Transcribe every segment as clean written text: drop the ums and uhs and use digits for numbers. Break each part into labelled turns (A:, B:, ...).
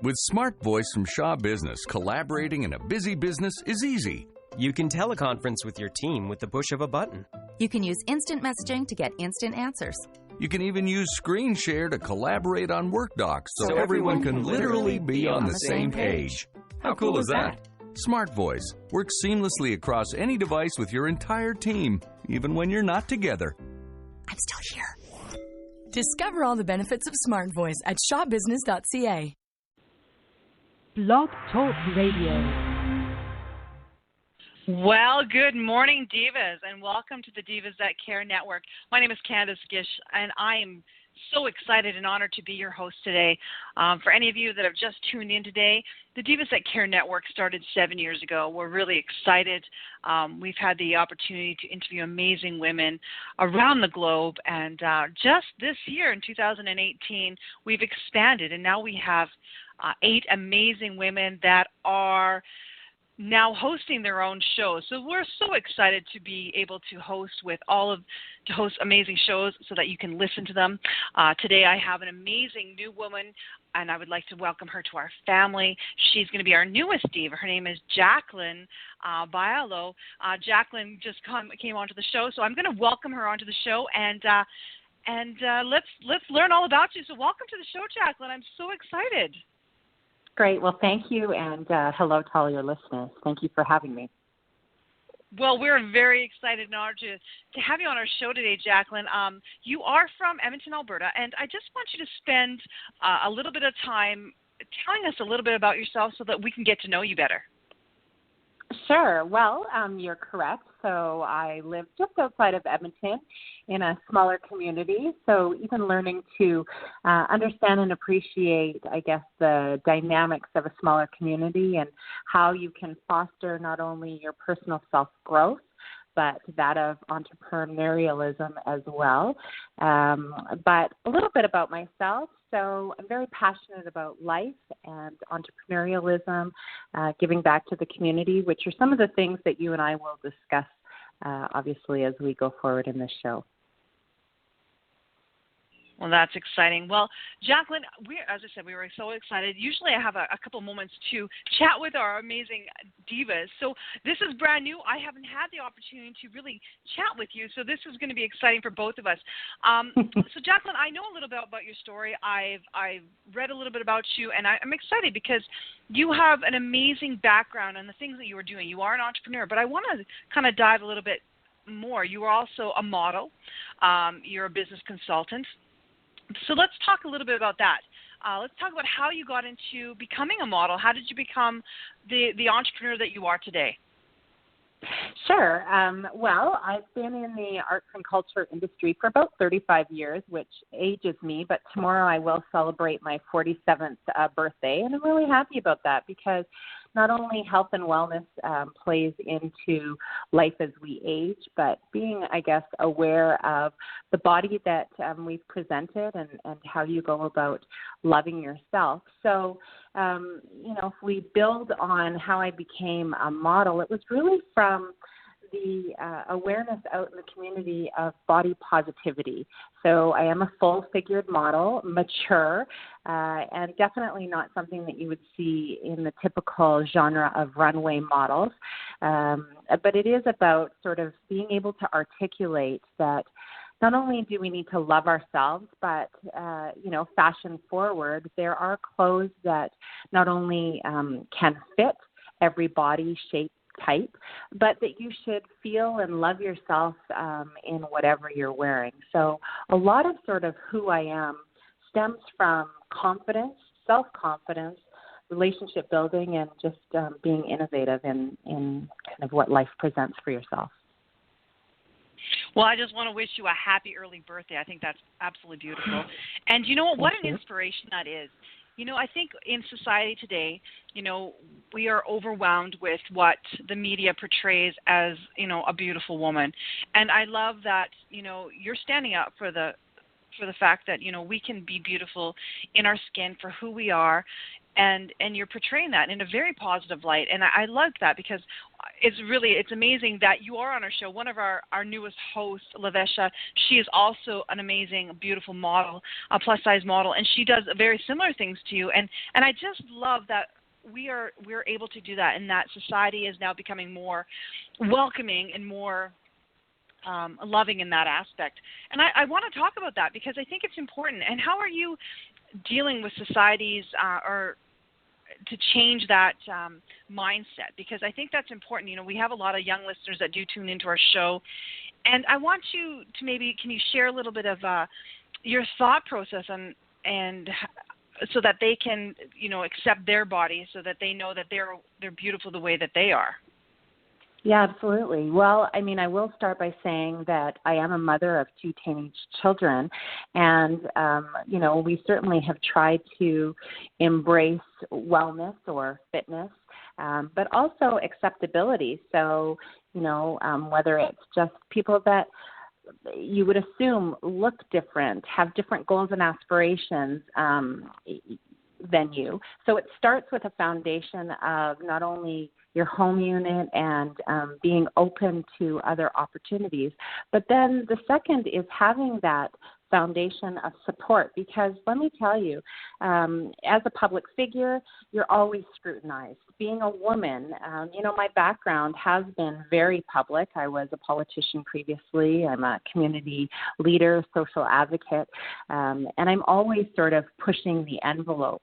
A: With Smart Voice from Shaw Business, collaborating in a busy business is easy.
B: You can teleconference with your team with the push of a button.
C: You can use instant messaging to get instant answers.
A: You can even use screen share to collaborate on work docs so everyone can literally be on the same page. How cool is that? Smart Voice works seamlessly across any device with your entire team, even when you're not together.
C: I'm still here.
D: Discover all the benefits of Smart Voice at shopbusiness.ca.
E: Blog Talk Radio.
F: Well, good morning, Divas, and welcome to the Divas That Care Network. My name is Candace Gish, and I am so excited and honored to be your host today. For any of you that have just tuned in today, the Divas That Care Network started 7 years ago. We're really excited. We've had the opportunity to interview amazing women around the globe, and just this year in 2018, we've expanded, and now we have 8 amazing women that are now hosting their own shows. So we're so excited to be able to host amazing shows so that you can listen to them. Today I have an amazing new woman, and I would like to welcome her to our family. She's going to be our newest diva. Her name is Jacqueline Bialo. Jacqueline just came onto the show, so I'm going to welcome her onto the show, and let's learn all about you. So welcome to the show, Jacqueline. I'm so excited.
E: Great. Well, thank you, and hello to all your listeners. Thank you for having me.
F: Well, we're very excited and honored to have you on our show today, Jacqueline. You are from Edmonton, Alberta, and I just want you to spend a little bit of time telling us a little bit about yourself so that we can get to know you better.
E: Sure. Well, you're correct. So I live just outside of Edmonton in a smaller community. So even learning to understand and appreciate, I guess, the dynamics of a smaller community and how you can foster not only your personal self-growth, but that of entrepreneurialism as well. But a little bit about myself. So I'm very passionate about life and entrepreneurialism, giving back to the community, which are some of the things that you and I will discuss, obviously, as we go forward in this show.
F: Well, that's exciting. Well, Jacqueline, as I said, we were so excited. Usually I have a couple moments to chat with our amazing divas. So this is brand new. I haven't had the opportunity to really chat with you, so this is going to be exciting for both of us. So, Jacqueline, I know a little bit about your story. I've read a little bit about you, and I'm excited because you have an amazing background on the things that you are doing. You are an entrepreneur, but I want to kind of dive a little bit more. You are also a model. You're a business consultant. So let's talk a little bit about that. Let's talk about how you got into becoming a model. How did you become the entrepreneur that you are today?
E: Sure. Well, I've been in the arts and culture industry for about 35 years, which ages me, but tomorrow I will celebrate my 47th birthday, and I'm really happy about that because not only health and wellness plays into life as we age, but being, I guess, aware of the body that we've presented and how you go about loving yourself. So, if we build on how I became a model, it was really from the awareness out in the community of body positivity. So I am a full-figured model, mature, and definitely not something that you would see in the typical genre of runway models. But it is about sort of being able to articulate that not only do we need to love ourselves, but, fashion forward, there are clothes that not only can fit every body, shape, type, but that you should feel and love yourself in whatever you're wearing. So a lot of sort of who I am stems from confidence, self-confidence, relationship building, and just being innovative in kind of what life presents for yourself.
F: Well, I just want to wish you a happy early birthday. I think that's absolutely beautiful. And you know what? What an inspiration that is. I think in society today, we are overwhelmed with what the media portrays as, a beautiful woman. And I love that, you're standing up for the fact that, we can be beautiful in our skin for who we are. And you're portraying that in a very positive light. And I love that because, it's amazing that you are on our show. One of our newest hosts, Lavesha, she is also an amazing, beautiful model, a plus-size model, and she does very similar things to you. And I just love that we're able to do that, and that society is now becoming more welcoming and more loving in that aspect. And I want to talk about that because I think it's important. And how are you dealing with societies or to change that mindset? Because I think that's important. You know, we have a lot of young listeners that do tune into our show, and I want you to maybe, can you share a little bit of your thought process and so that they can, you know, accept their body, so that they know that they're beautiful the way that they are.
E: Yeah, absolutely. Well, I mean, I will start by saying that I am a mother of 2 teenage children, and, you know, we certainly have tried to embrace wellness or fitness, but also acceptability. So, you know, whether it's just people that you would assume look different, have different goals and aspirations than you. So it starts with a foundation of not only your home unit and being open to other opportunities. But then the second is having that foundation of support, because let me tell you, as a public figure, you're always scrutinized. Being a woman, you know, my background has been very public. I was a politician previously. I'm a community leader, social advocate, and I'm always sort of pushing the envelope.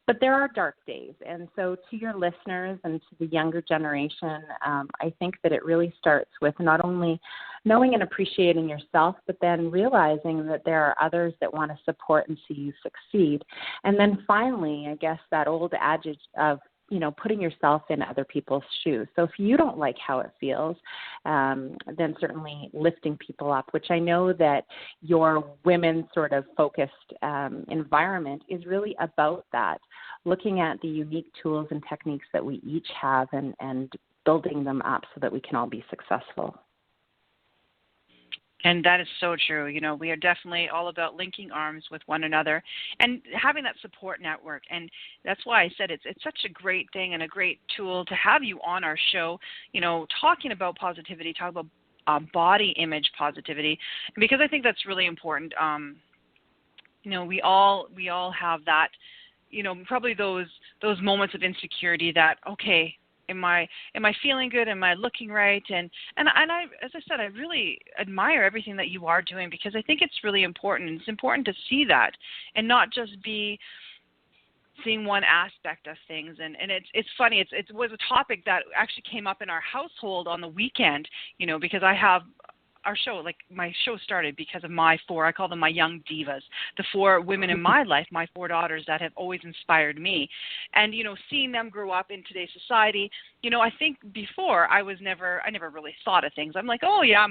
E: But there are dark days. And so to your listeners and to the younger generation, I think that it really starts with not only knowing and appreciating yourself, but then realizing that there are others that want to support and see you succeed. And then finally, I guess that old adage of, you know, putting yourself in other people's shoes. So if you don't like how it feels, then certainly lifting people up, which I know that your women sort of focused environment is really about that, looking at the unique tools and techniques that we each have and building them up so that we can all be successful.
F: And that is so true. You know, we are definitely all about linking arms with one another and having that support network. And that's why I said it's such a great thing and a great tool to have you on our show, you know, talking about positivity, talking about body image positivity, because I think that's really important. You know, we all have that, you know, probably those moments of insecurity that, okay, am I feeling good? Am I looking right? And I, as I said, I really admire everything that you are doing, because I think it's really important. It's important to see that and not just be seeing one aspect of things. And it's funny. It was a topic that actually came up in our household on the weekend, you know, because I have our show, like my show started because of my 4, I call them my young divas, the 4 women in my life, my 4 daughters that have always inspired me. And, you know, seeing them grow up in today's society, you know, I think before I never really thought of things. I'm like, oh yeah,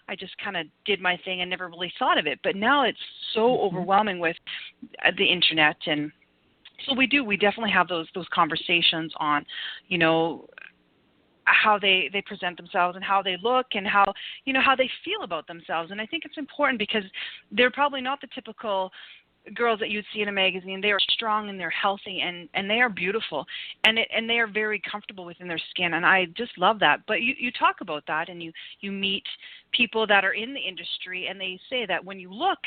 F: I just kind of did my thing and never really thought of it. But now it's so overwhelming with the internet. And so we definitely have those conversations on, you know, how they present themselves and how they look and how, you know, how they feel about themselves. And I think it's important because they're probably not the typical girls that you'd see in a magazine. They are strong and they're healthy and they are beautiful and they are very comfortable within their skin. And I just love that. But you talk about that and you meet people that are in the industry, and they say that when you look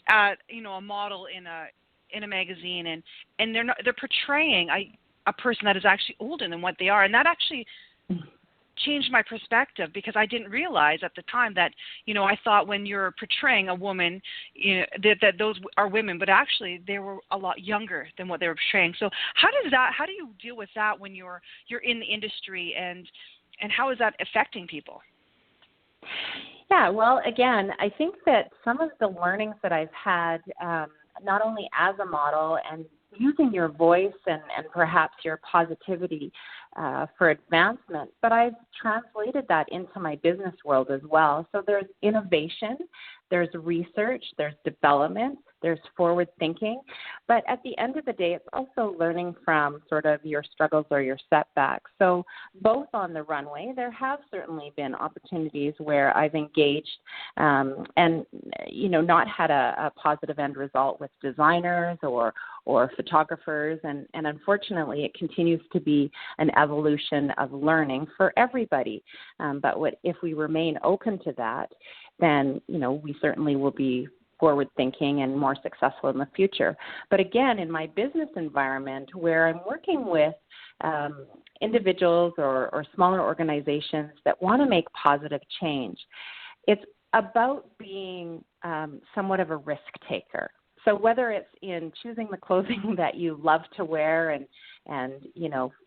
F: at, you know, a model in a magazine and they're portraying a person that is actually older than what they are. And that actually changed my perspective, because I didn't realize at the time that, you know, I thought when you're portraying a woman, you know, that those are women, but actually they were a lot younger than what they were portraying. So how do you deal with that when you're in the industry, and how is that affecting people?
E: Yeah, well, again, I think that some of the learnings that I've had, not only as a model and using your voice and perhaps your positivity for advancement, but I've translated that into my business world as well. So there's innovation, there's research, there's development, there's forward thinking. But at the end of the day, it's also learning from sort of your struggles or your setbacks. So both on the runway, there have certainly been opportunities where I've engaged and, not had a positive end result with designers or photographers. And unfortunately, it continues to be an evolution of learning for everybody. But if we remain open to that, then, we certainly will be forward thinking and more successful in the future. But again, in my business environment where I'm working with individuals or smaller organizations that want to make positive change, it's about being somewhat of a risk taker. So whether it's in choosing the clothing that you love to wear and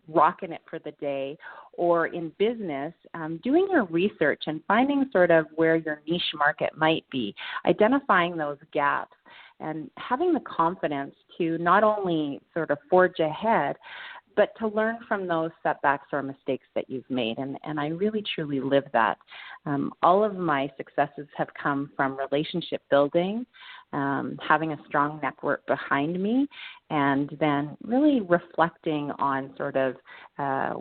E: rocking it for the day, or in business, doing your research and finding sort of where your niche market might be, identifying those gaps, and having the confidence to not only sort of forge ahead, but to learn from those setbacks or mistakes that you've made. And I really, truly live that. All of my successes have come from relationship building, having a strong network behind me, and then really reflecting on sort of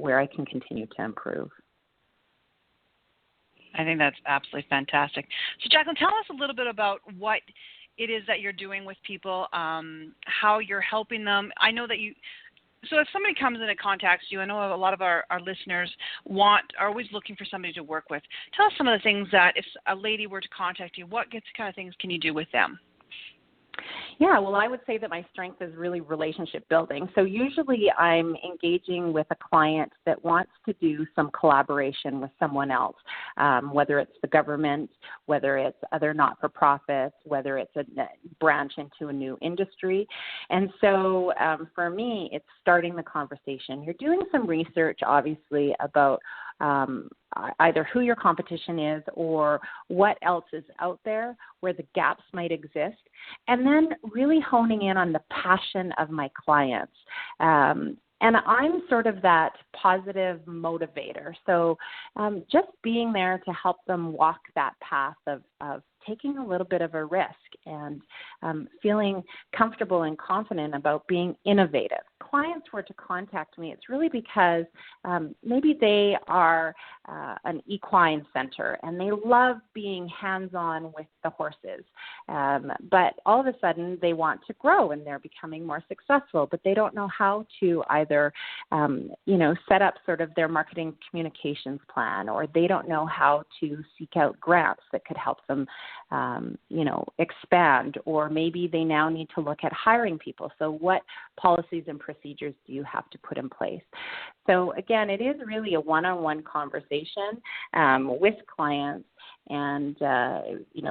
E: where I can continue to improve.
F: I think that's absolutely fantastic. So, Jacqueline, tell us a little bit about what it is that you're doing with people, how you're helping them. I know that so if somebody comes in and contacts you, I know a lot of our listeners are always looking for somebody to work with. Tell us some of the things that if a lady were to contact you, what kind of things can you do with them?
E: Yeah, well, I would say that my strength is really relationship building. So usually I'm engaging with a client that wants to do some collaboration with someone else, whether it's the government, whether it's other not-for-profits, whether it's a branch into a new industry. And so for me, it's starting the conversation. You're doing some research, obviously, about either who your competition is or what else is out there, where the gaps might exist, and then really honing in on the passion of my clients. And I'm sort of that positive motivator. So just being there to help them walk that path of taking a little bit of a risk and feeling comfortable and confident about being innovative. Clients were to contact me, it's really because maybe they are an equine center and they love being hands-on with the horses. But all of a sudden they want to grow and they're becoming more successful, but they don't know how to either, set up sort of their marketing communications plan, or they don't know how to seek out grants that could help them expand, or maybe they now need to look at hiring people. So what policies and procedures do you have to put in place? So again, it is really a one-on-one conversation with clients and,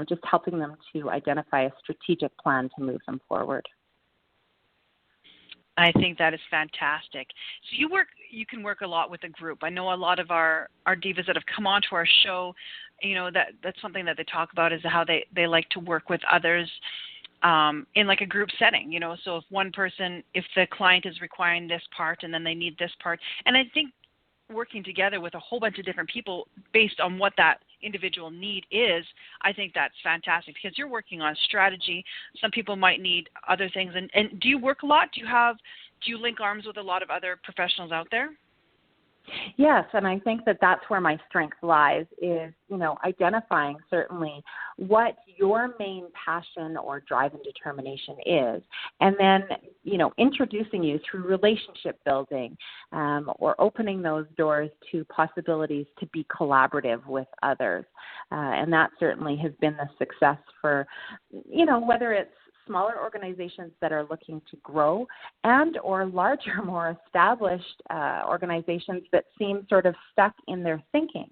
E: just helping them to identify a strategic plan to move them forward.
F: I think that is fantastic. So you can work a lot with a group. I know a lot of our divas that have come onto our show, that's something that they talk about, is how they like to work with others in like a group setting, So if the client is requiring this part and then they need this part, and I think working together with a whole bunch of different people based on what that individual need is, I think that's fantastic because you're working on strategy. Some people might need other things. And do you work a lot? Do you link arms with a lot of other professionals out there?
E: Yes, and I think that that's where my strength lies is, identifying certainly what your main passion or drive and determination is, and then, introducing you through relationship building or opening those doors to possibilities to be collaborative with others. And that certainly has been the success for, whether it's smaller organizations that are looking to grow and or larger, more established organizations that seem sort of stuck in their thinking.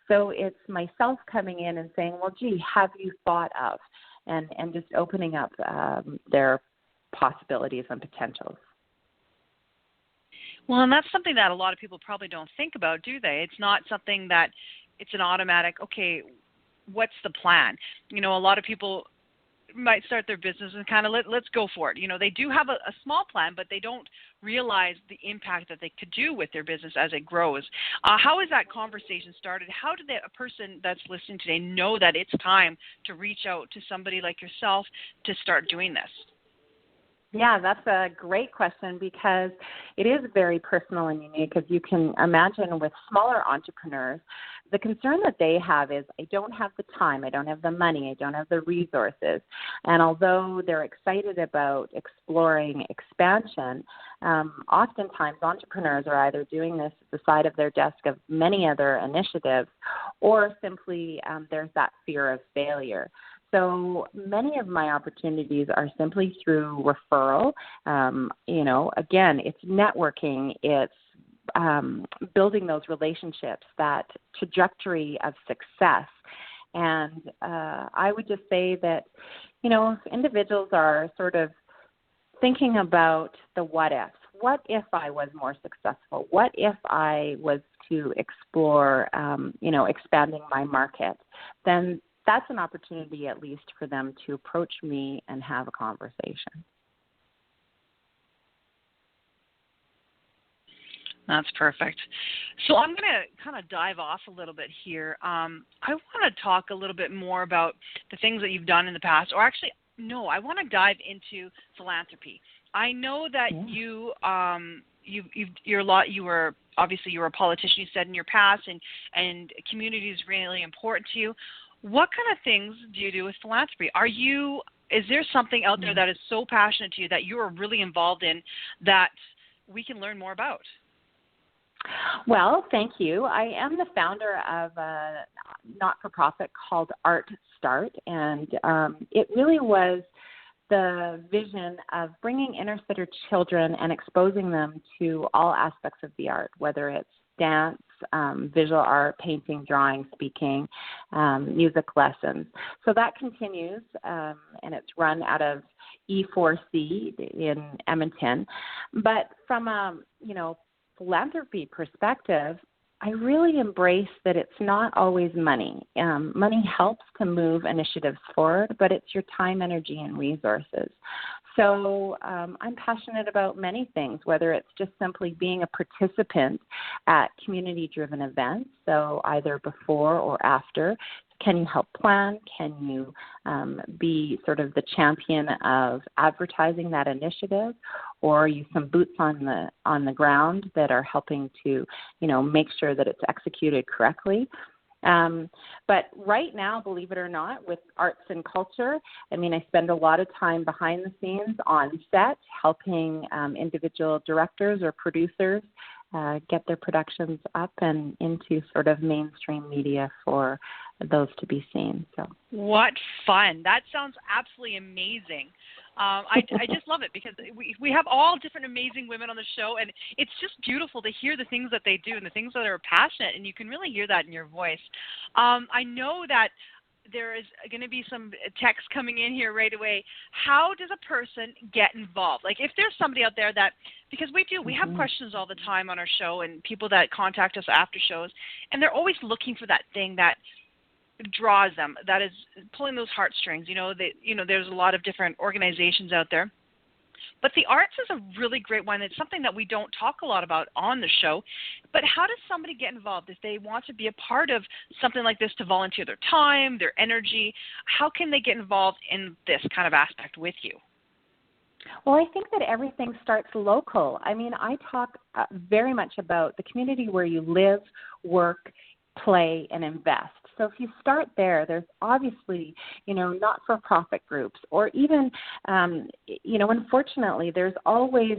E: So it's myself coming in and saying, well, gee, have you thought of, and just opening up their possibilities and potentials.
F: Well, and that's something that a lot of people probably don't think about, do they? It's not something that it's an automatic, okay, what's the plan? A lot of people might start their business and kind of let's go for it. You know, they do have a small plan, but they don't realize the impact that they could do with their business as it grows. How is that conversation started? How did a person that's listening today know that it's time to reach out to somebody like yourself to start doing this?
E: Yeah, that's a great question because it is very personal and unique. As you can imagine with smaller entrepreneurs, the concern that they have is, I don't have the time, I don't have the money, I don't have the resources. And although they're excited about exploring expansion, oftentimes entrepreneurs are either doing this at the side of their desk of many other initiatives, or simply there's that fear of failure. So many of my opportunities are simply through referral. You know, again, it's networking, it's building those relationships, that trajectory of success. And I would just say that, you know, if individuals are sort of thinking about the what ifs. What if I was more successful? What if I was to explore, you know, expanding my market? Then that's an opportunity at least for them to approach me and have a conversation.
F: That's perfect. So I'm going to kind of dive off a little bit here. I want to talk a little bit more about the things that you've done in the past, or actually, no, I want to dive into philanthropy. I know that you were a politician, you said in your past, and community is really important to you. What kind of things do you do with philanthropy? Is there something out there that is so passionate to you that you are really involved in that we can learn more about?
E: Well, thank you. I am the founder of a not-for-profit called Art Start, and it really was the vision of bringing inner-city children and exposing them to all aspects of the art, whether it's dance, visual art, painting, drawing, speaking, music lessons. So that continues, and it's run out of E4C in Edmonton. But from a, philanthropy perspective, I really embrace that it's not always money. Money helps to move initiatives forward, but it's your time, energy, and resources. So I'm passionate about many things, whether it's just simply being a participant at community-driven events, so either before or after. Can you help plan? Can you be sort of the champion of advertising that initiative, or are you some boots on the ground that are helping to, make sure that it's executed correctly? But right now, believe it or not, with arts and culture, I spend a lot of time behind the scenes on set, helping individual directors or producers get their productions up and into sort of mainstream media for those to be seen. So,
F: what fun! That sounds absolutely amazing. I just love it because we have all different amazing women on the show, and it's just beautiful to hear the things that they do and the things that are passionate, and you can really hear that in your voice. I know that there is going to be some text coming in here right away. How does a person get involved? Like if there's somebody out there that, because we have questions all the time on our show and people that contact us after shows, and they're always looking for that thing that draws them, that is pulling those heartstrings. There's a lot of different organizations out there. But the arts is a really great one. It's something that we don't talk a lot about on the show. But how does somebody get involved if they want to be a part of something like this, to volunteer their time, their energy? How can they get involved in this kind of aspect with you?
E: Well, I think that everything starts local. I talk very much about the community where you live, work, play, and invest. So if you start there, there's obviously, not-for-profit groups, or even, unfortunately, there's always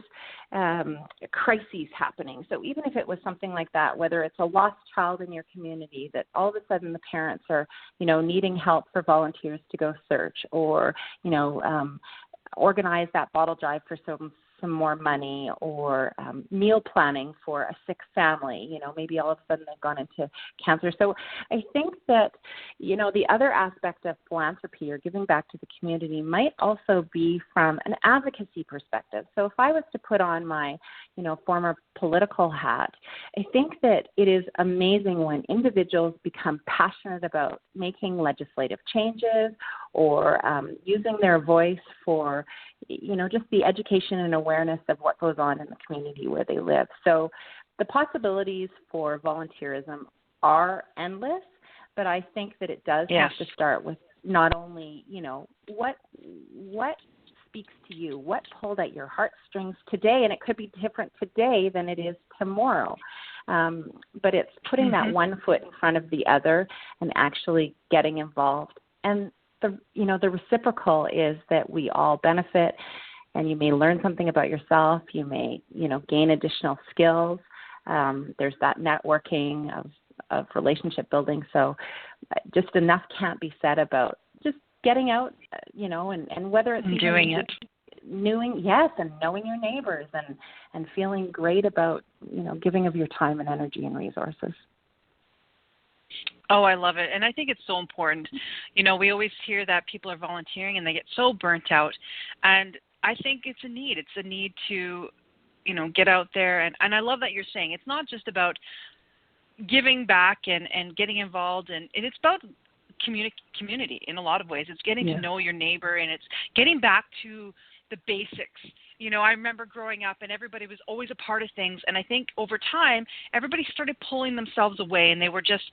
E: crises happening. So even if it was something like that, whether it's a lost child in your community that all of a sudden the parents are, needing help for volunteers to go search, or, organize that bottle drive for some more money, or meal planning for a sick family, maybe all of a sudden they've gone into cancer. So I think that, the other aspect of philanthropy or giving back to the community might also be from an advocacy perspective. So if I was to put on my, former political hat, I think that it is amazing when individuals become passionate about making legislative changes or using their voice for, just the education and awareness of what goes on in the community where they live. So the possibilities for volunteerism are endless, but I think that it does have to start with not only, what speaks to you, what pulled at your heartstrings today, and it could be different today than it is tomorrow. But it's putting that one foot in front of the other and actually getting involved. And the reciprocal is that we all benefit, and you may learn something about yourself. You may, gain additional skills. There's that networking of relationship building. So just enough can't be said about just getting out, and whether it's
F: doing it.
E: Knowing your neighbors and feeling great about, giving of your time and energy and resources.
F: Oh, I love it. And I think it's so important. We always hear that people are volunteering and they get so burnt out. And I think it's a need. It's a need to, get out there. And I love that you're saying it's not just about giving back and getting involved. And it's about community in a lot of ways. It's getting to know your neighbor, and it's getting back to the basics. I remember growing up and everybody was always a part of things. And I think over time, everybody started pulling themselves away, and they were just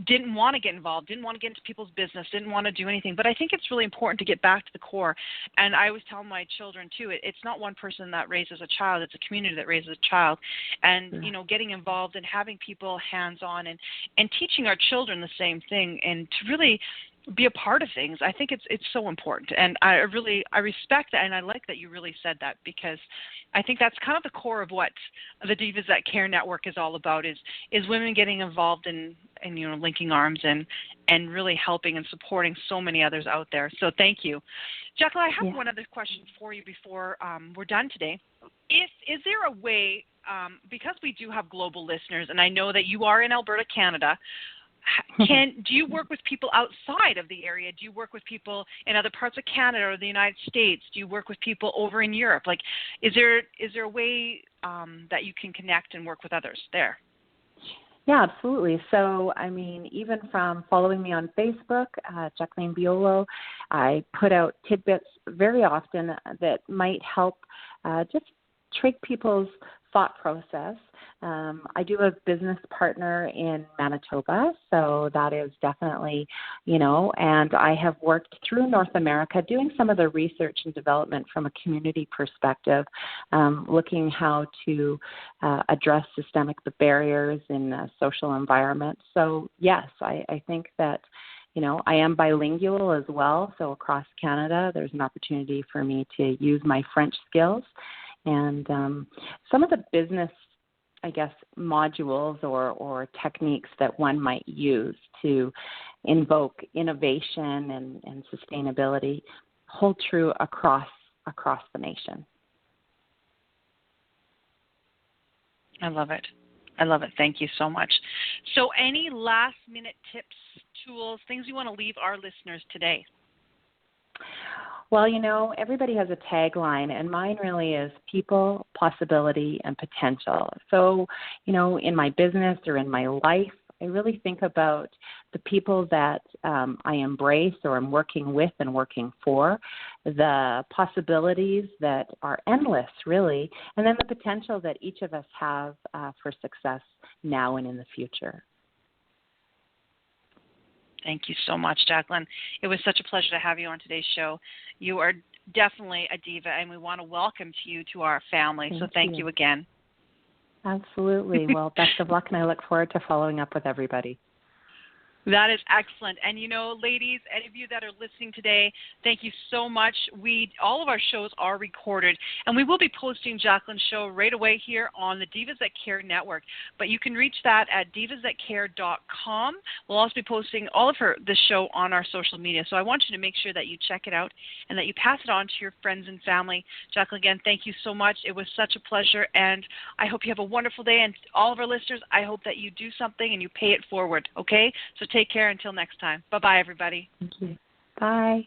F: didn't want to get involved, didn't want to get into people's business, didn't want to do anything. But I think it's really important to get back to the core. And I always tell my children, too, it's not one person that raises a child, it's a community that raises a child. And, getting involved and having people hands-on and teaching our children the same thing, and to really be a part of things. I think it's so important. And I respect that, and I like that you really said that, because I think that's kind of the core of what the Divas That Care Network is all about, is women getting involved and linking arms and really helping and supporting so many others out there. So thank you. Jacqueline, I have one other question for you before we're done today. Is there a way, because we do have global listeners, and I know that you are in Alberta, Canada, do you work with people outside of the area? Do you work with people in other parts of Canada or the United States? Do you work with people over in Europe? Like, is there a way that you can connect and work with others there?
E: Yeah, absolutely. So, even from following me on Facebook, Jacqueline Bialo, I put out tidbits very often that might help just trick people's thought process. I do have a business partner in Manitoba, so that is definitely, and I have worked through North America doing some of the research and development from a community perspective, looking how to address systemic barriers in a social environment. So, yes, I think that I am bilingual as well, so across Canada there's an opportunity for me to use my French skills. And some of the business, modules or techniques that one might use to invoke innovation and sustainability hold true across the nation.
F: I love it. Thank you so much. So any last-minute tips, tools, things you want to leave our listeners today?
E: Well, everybody has a tagline, and mine really is people, possibility, and potential. So, in my business or in my life, I really think about the people that I embrace or I'm working with and working for, the possibilities that are endless, really, and then the potential that each of us have for success now and in the future.
F: Thank you so much, Jacqueline. It was such a pleasure to have you on today's show. You are definitely a diva, and we want to welcome you to our family. So thank you again.
E: Absolutely. Well, best of luck, and I look forward to following up with everybody.
F: That is excellent. And, ladies, any of you that are listening today, thank you so much. All of our shows are recorded, and we will be posting Jacqueline's show right away here on the Divas That Care Network. But you can reach that at divasthatcare.com. We'll also be posting all of this show on our social media. So I want you to make sure that you check it out and that you pass it on to your friends and family. Jacqueline, again, thank you so much. It was such a pleasure, and I hope you have a wonderful day. And all of our listeners, I hope that you do something and you pay it forward, okay? So take care until next time. Bye-bye, everybody.
E: Thank you. Bye.